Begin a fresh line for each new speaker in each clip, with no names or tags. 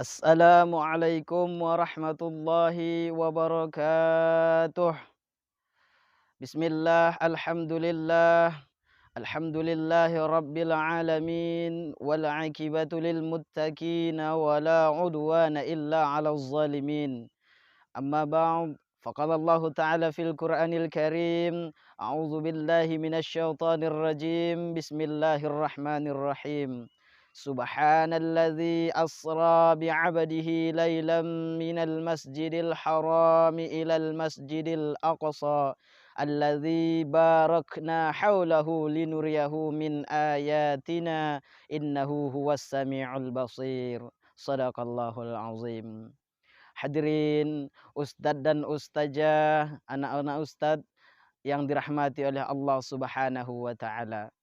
Assalamualaikum warahmatullahi wabarakatuh. Bismillah, alhamdulillah, alhamdulillahi rabbil alamin, wal aqibatu lil muttaqin, wala udwana illa 'alal zalimin. Amma ba'd, faqala Allah Ta'ala fil Qur'anil Karim, a'udzu billahi minasy syaithanir rajim, bismillahirrahmanirrahim. Subhanalladzi asra bi'abdihi lailan minal masjidil harami ilal masjidil aqsa alladzi barakna haulahu linuriyahu min ayatina innahu huwas samiul basir. Shadaqallahul azim. Hadirin ustadz dan ustazah, anak-anak ustadz yang dirahmati oleh Allah Subhanahu wa taala.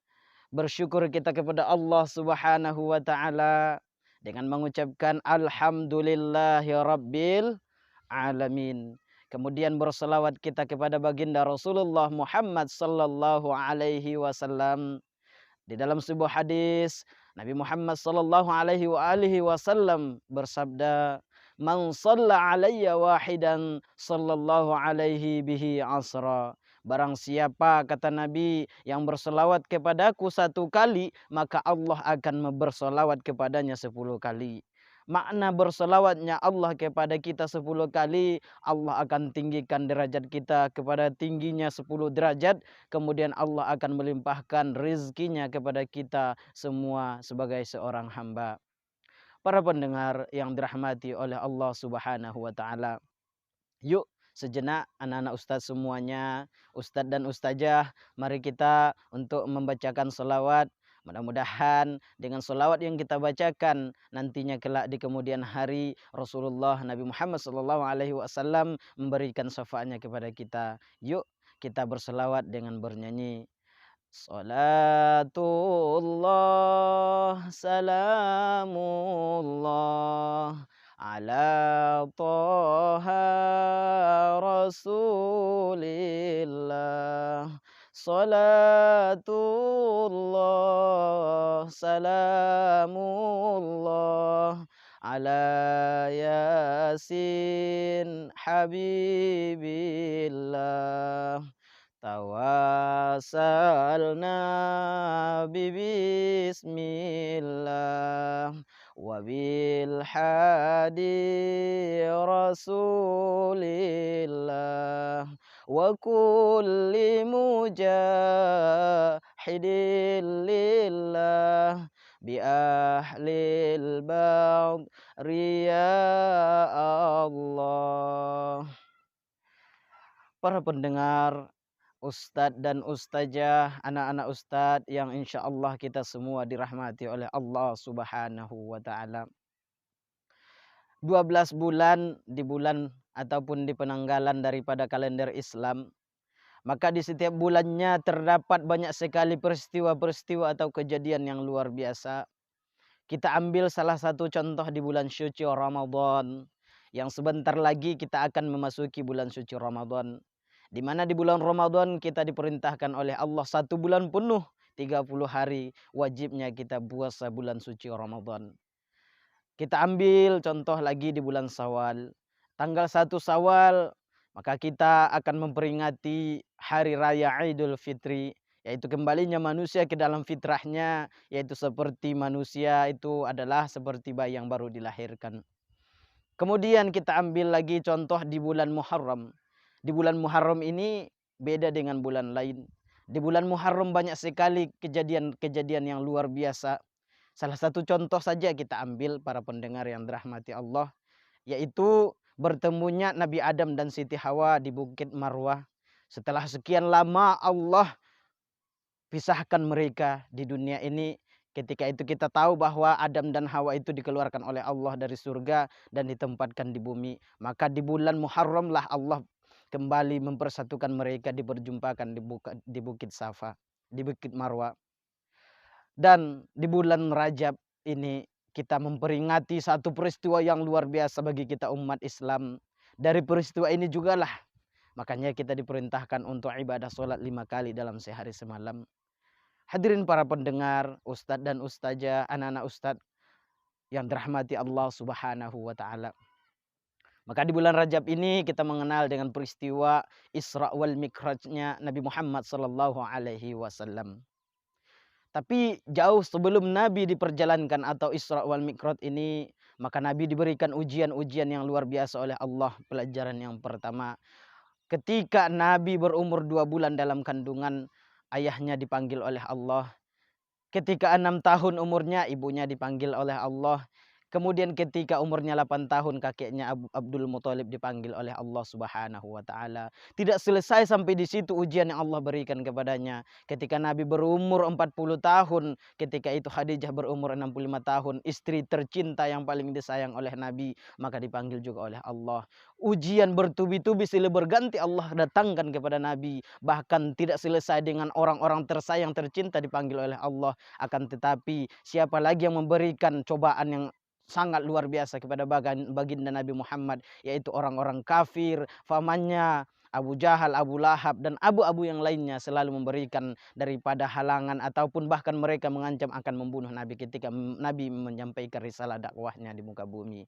Bersyukur kita kepada Allah Subhanahu wa taala dengan mengucapkan alhamdulillahi rabbil alamin. Kemudian berselawat kita kepada baginda Rasulullah Muhammad sallallahu alaihi wasallam. Di dalam sebuah hadis Nabi Muhammad sallallahu alaihi wasallam bersabda, "Man shalla alayya wahidan sallallahu alaihi bihi asra." Barang siapa, kata Nabi, yang berselawat kepadaku 1 kali, maka Allah akan berselawat kepadanya 10 kali. Makna berselawatnya Allah kepada kita 10 kali, Allah akan tinggikan derajat kita kepada tingginya 10 derajat. Kemudian Allah akan melimpahkan rizkinya kepada kita semua sebagai seorang hamba. Para pendengar yang dirahmati oleh Allah Subhanahu wa taala. Yuk sejenak anak-anak ustadz semuanya, ustadz dan ustazah, mari kita untuk membacakan selawat. Mudah-mudahan dengan selawat yang kita bacakan nantinya kelak di kemudian hari Rasulullah Nabi Muhammad SAW memberikan syafaatnya kepada kita. Yuk kita berselawat dengan bernyanyi. Salatullah, salamullah ala Toha Rasulillah. Salatullah, salamullah ala Yasin Habibillah. Tawassalna bismillah wa bil hadi rasulillah wa kulli mujahidin lillah bi ahlil ba'd riya Allah. Para pendengar, ustadz dan ustazah, anak-anak ustadz yang insya Allah kita semua dirahmati oleh Allah Subhanahu wa taala. 12 bulan di bulan ataupun di penanggalan daripada kalender Islam, maka di setiap bulannya terdapat banyak sekali peristiwa-peristiwa atau kejadian yang luar biasa. Kita ambil salah satu contoh di bulan suci Ramadan, yang sebentar lagi kita akan memasuki bulan suci Ramadan. Di mana di bulan Ramadan kita diperintahkan oleh Allah 1 bulan penuh 30 hari wajibnya kita puasa bulan suci Ramadan. Kita ambil contoh lagi di bulan Syawal. Tanggal 1 Syawal maka kita akan memperingati hari raya Idul Fitri, yaitu kembalinya manusia ke dalam fitrahnya, yaitu seperti manusia itu adalah seperti bayi yang baru dilahirkan. Kemudian kita ambil lagi contoh di bulan Muharram. Di bulan Muharram ini beda dengan bulan lain. Di bulan Muharram banyak sekali kejadian-kejadian yang luar biasa. Salah satu contoh saja kita ambil para pendengar yang dirahmati Allah, yaitu bertemunya Nabi Adam dan Siti Hawa di Bukit Marwah. Setelah sekian lama Allah pisahkan mereka di dunia ini. Ketika itu kita tahu bahwa Adam dan Hawa itu dikeluarkan oleh Allah dari surga dan ditempatkan di bumi. Maka di bulan Muharram lah Allah kembali mempersatukan mereka, diperjumpakan di Bukit Safa, di Bukit Marwah. Dan di bulan Rajab ini kita memperingati satu peristiwa yang luar biasa bagi kita umat Islam. Dari peristiwa ini jugalah makanya kita diperintahkan untuk ibadah sholat 5 kali dalam sehari semalam. Hadirin para pendengar, ustadz dan ustazah, anak-anak ustadz yang dirahmati Allah Subhanahu wa taala. Maka di bulan Rajab ini kita mengenal dengan peristiwa Isra wal Mi'rajnya Nabi Muhammad sallallahu alaihi wasallam. Tapi jauh sebelum Nabi diperjalankan atau Isra wal Mi'raj ini, maka Nabi diberikan ujian-ujian yang luar biasa oleh Allah. Pelajaran yang pertama, ketika Nabi berumur 2 bulan dalam kandungan, ayahnya dipanggil oleh Allah. Ketika 6 tahun umurnya, ibunya dipanggil oleh Allah. Kemudian ketika umurnya 8 tahun, kakeknya Abdul Muthalib dipanggil oleh Allah Subhanahu wa taala. Tidak selesai sampai di situ ujian yang Allah berikan kepadanya. Ketika Nabi berumur 40 tahun, ketika itu Khadijah berumur 65 tahun, istri tercinta yang paling disayang oleh Nabi, maka dipanggil juga oleh Allah. Ujian bertubi-tubi silih berganti Allah datangkan kepada Nabi. Bahkan tidak selesai dengan orang-orang tersayang tercinta dipanggil oleh Allah. Akan tetapi siapa lagi yang memberikan cobaan yang sangat luar biasa kepada baginda Nabi Muhammad, yaitu orang-orang kafir, pamannya Abu Jahal, Abu Lahab, dan abu-abu yang lainnya selalu memberikan daripada halangan ataupun bahkan mereka mengancam akan membunuh Nabi ketika Nabi menyampaikan risalah dakwahnya di muka bumi.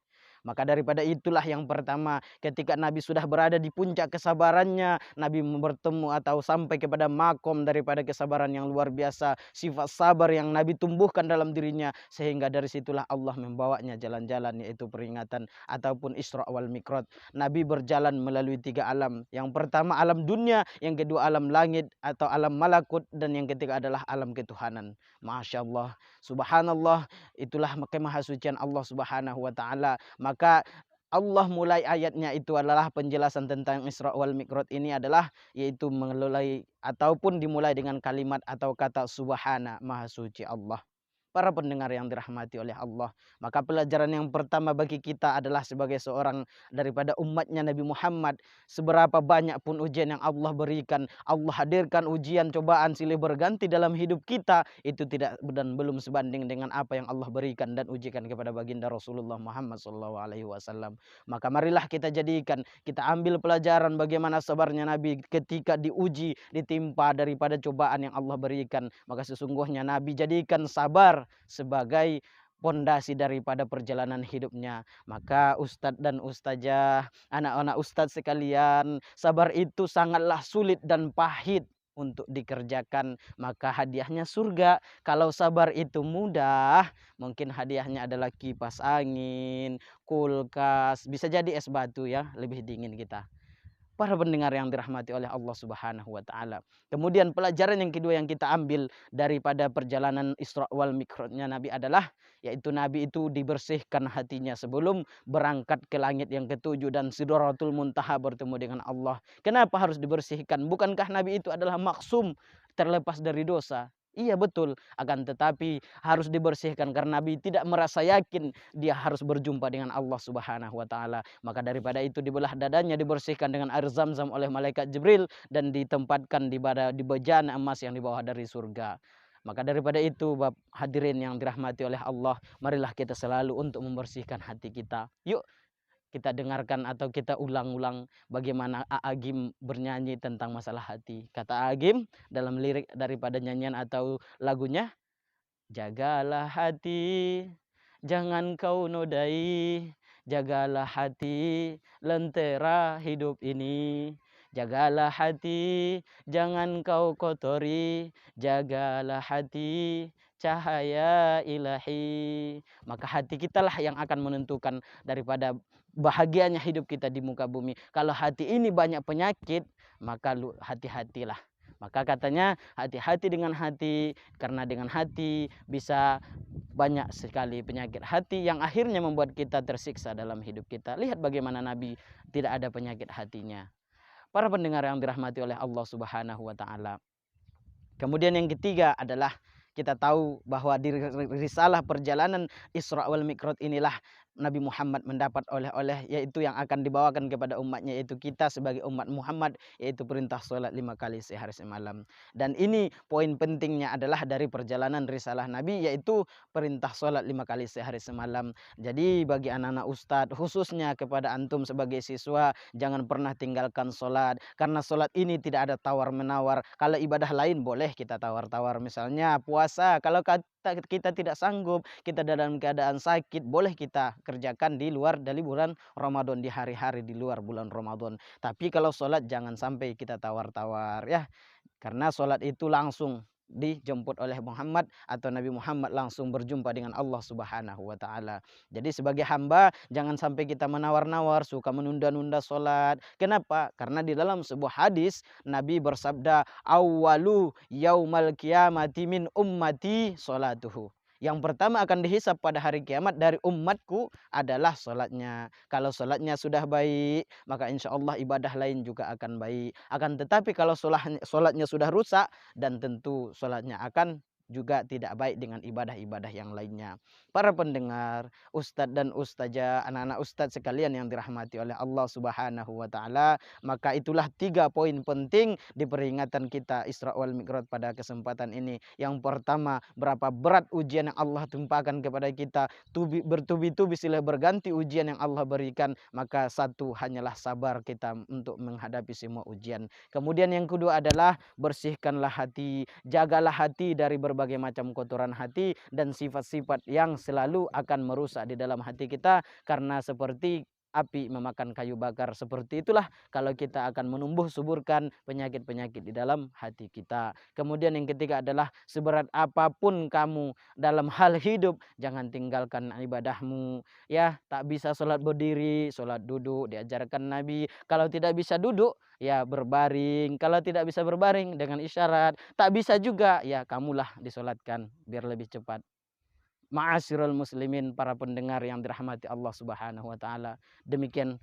Maka daripada itulah yang pertama, ketika Nabi sudah berada di puncak kesabarannya, Nabi bertemu atau sampai kepada makom daripada kesabaran yang luar biasa, sifat sabar yang Nabi tumbuhkan dalam dirinya, sehingga dari situlah Allah membawanya jalan-jalan, yaitu peringatan ataupun Isra wal Mi'raj. Nabi berjalan melalui 3 alam. Yang pertama alam dunia, yang kedua alam langit atau alam malakut, dan yang ketiga adalah alam ketuhanan. Masya Allah, subhanallah, itulah kemahasucian Allah Subhanahu wa taala. Maka Allah mulai ayatnya itu adalah penjelasan tentang Isra wal Mi'raj ini adalah yaitu mulai ataupun dimulai dengan kalimat atau kata subhana, maha suci Allah. Para pendengar yang dirahmati oleh Allah, maka pelajaran yang pertama bagi kita adalah sebagai seorang daripada umatnya Nabi Muhammad, seberapa banyak pun ujian yang Allah berikan, Allah hadirkan ujian cobaan silih berganti dalam hidup kita, itu tidak dan belum sebanding dengan apa yang Allah berikan dan ujikan kepada baginda Rasulullah Muhammad SAW. Maka marilah kita jadikan, kita ambil pelajaran bagaimana sabarnya Nabi ketika diuji, ditimpa daripada cobaan yang Allah berikan. Maka sesungguhnya Nabi jadikan sabar sebagai pondasi daripada perjalanan hidupnya. Maka ustadz dan ustazah, anak-anak ustadz sekalian, sabar itu sangatlah sulit dan pahit untuk dikerjakan, maka hadiahnya surga. Kalau sabar itu mudah, mungkin hadiahnya adalah kipas angin, kulkas, bisa jadi es batu ya, lebih dingin kita. Para pendengar yang dirahmati oleh Allah Subhanahu wa taala. Kemudian pelajaran yang kedua yang kita ambil daripada perjalanan Isra wal Mi'rajnya Nabi adalah yaitu Nabi itu dibersihkan hatinya sebelum berangkat ke langit yang ketujuh dan Sidratul Muntaha bertemu dengan Allah. Kenapa harus dibersihkan? Bukankah Nabi itu adalah maksum, terlepas dari dosa? Iya betul, akan tetapi harus dibersihkan karena Nabi tidak merasa yakin dia harus berjumpa dengan Allah Subhanahu wa taala. Maka daripada itu dibelah dadanya, dibersihkan dengan air Zam-Zam oleh malaikat Jibril dan ditempatkan di bejana emas yang dibawa dari surga. Maka daripada itu, hadirin yang dirahmati oleh Allah, marilah kita selalu untuk membersihkan hati kita. Yuk kita dengarkan atau kita ulang-ulang bagaimana Agim bernyanyi tentang masalah hati. Kata Agim dalam lirik daripada nyanyian atau lagunya, jagalah hati, jangan kau nodai, jagalah hati, lentera hidup ini. Jagalah hati, jangan kau kotori, jagalah hati, cahaya ilahi. Maka hati kitalah yang akan menentukan daripada bahagianya hidup kita di muka bumi. Kalau hati ini banyak penyakit, maka hati-hatilah. Maka katanya hati-hati dengan hati, karena dengan hati bisa banyak sekali penyakit hati yang akhirnya membuat kita tersiksa dalam hidup kita. Lihat bagaimana Nabi tidak ada penyakit hatinya. Para pendengar yang dirahmati oleh Allah Subhanahu wa taala. Kemudian yang ketiga adalah kita tahu bahwa di risalah perjalanan Isra wal Mi'raj inilah Nabi Muhammad mendapat oleh-oleh, yaitu yang akan dibawakan kepada umatnya, yaitu kita sebagai umat Muhammad, yaitu perintah sholat 5 kali sehari semalam. Dan ini poin pentingnya adalah dari perjalanan risalah Nabi, yaitu perintah sholat 5 kali sehari semalam. Jadi bagi anak-anak ustadz, khususnya kepada antum sebagai siswa, jangan pernah tinggalkan sholat, karena sholat ini tidak ada tawar menawar. Kalau ibadah lain boleh kita tawar-tawar, misalnya puasa, kalau kita tidak sanggup, kita dalam keadaan sakit, boleh kita kerjakan di luar dari bulan Ramadan, di hari-hari di luar bulan Ramadan. Tapi kalau sholat jangan sampai kita tawar-tawar ya. Karena sholat itu langsung dijemput oleh Muhammad atau Nabi Muhammad langsung berjumpa dengan Allah Subhanahu wa taala. Jadi sebagai hamba jangan sampai kita menawar-nawar, suka menunda-nunda sholat. Kenapa? Karena di dalam sebuah hadis Nabi bersabda, "Awwalu yaumal qiyamati min ummati sholatuhu." Yang pertama akan dihisap pada hari kiamat dari umatku adalah sholatnya. Kalau sholatnya sudah baik, maka insya Allah ibadah lain juga akan baik. Akan tetapi kalau sholatnya sudah rusak, dan tentu sholatnya akan juga tidak baik dengan ibadah-ibadah yang lainnya. Para pendengar, ustadz dan ustazah, anak-anak ustadz sekalian yang dirahmati oleh Allah Subhanahu wa taala, maka itulah 3 poin penting di peringatan kita Isra wal Mi'raj pada kesempatan ini. Yang pertama, berapa berat ujian yang Allah tumpahkan kepada kita, bertubi-tubi silih berganti ujian yang Allah berikan, maka satu hanyalah sabar kita untuk menghadapi semua ujian. Kemudian yang kedua adalah bersihkanlah hati, jagalah hati dari berbagai macam kotoran hati dan sifat-sifat yang selalu akan merusak di dalam hati kita, karena seperti api memakan kayu bakar. Seperti itulah kalau kita akan menumbuh suburkan penyakit-penyakit di dalam hati kita. Kemudian yang ketiga adalah seberat apapun kamu dalam hal hidup, jangan tinggalkan ibadahmu. Ya, tak bisa sholat berdiri, sholat duduk, diajarkan Nabi. Kalau tidak bisa duduk, ya berbaring. Kalau tidak bisa berbaring dengan isyarat. Tak bisa juga, ya kamulah disolatkan biar lebih cepat. Ma'asyiral muslimin, para pendengar yang dirahmati Allah Subhanahu wa taala. Demikian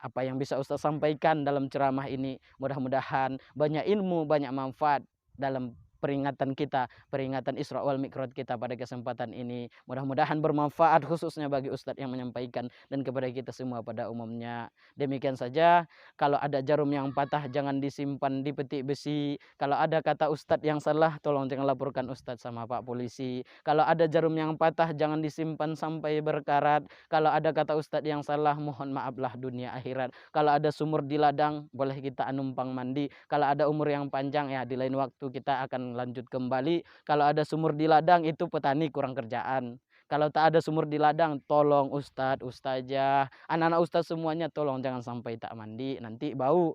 apa yang bisa Ustaz sampaikan dalam ceramah ini. Mudah-mudahan banyak ilmu, banyak manfaat dalam peringatan kita, peringatan Isra wal Mi'raj kita pada kesempatan ini. Mudah-mudahan bermanfaat khususnya bagi Ustadz yang menyampaikan dan kepada kita semua pada umumnya. Demikian saja. Kalau ada jarum yang patah jangan disimpan di peti besi. Kalau ada kata Ustadz yang salah tolong jangan laporkan Ustadz sama Pak Polisi. Kalau ada jarum yang patah jangan disimpan sampai berkarat. Kalau ada kata Ustadz yang salah mohon maaflah dunia akhirat. Kalau ada sumur di ladang boleh kita numpang mandi. Kalau ada umur yang panjang ya di lain waktu kita akan lanjut kembali. Kalau ada sumur di ladang itu petani kurang kerjaan. Kalau tak ada sumur di ladang, tolong ustadz, ustazah, anak-anak ustadz semuanya tolong jangan sampai tak mandi, nanti bau.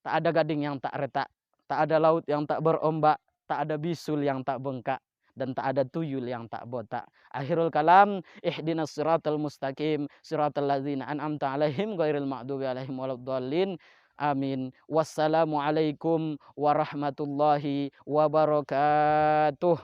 Tak ada gading yang tak retak, tak ada laut yang tak berombak, tak ada bisul yang tak bengkak, dan tak ada tuyul yang tak botak. Akhirul kalam, ihdinas siratal mustaqim, siratal ladzina an'amta alaihim ghairil maghdubi alaihim waladdallin. Amin. Wassalamualaikum warahmatullahi wabarakatuh.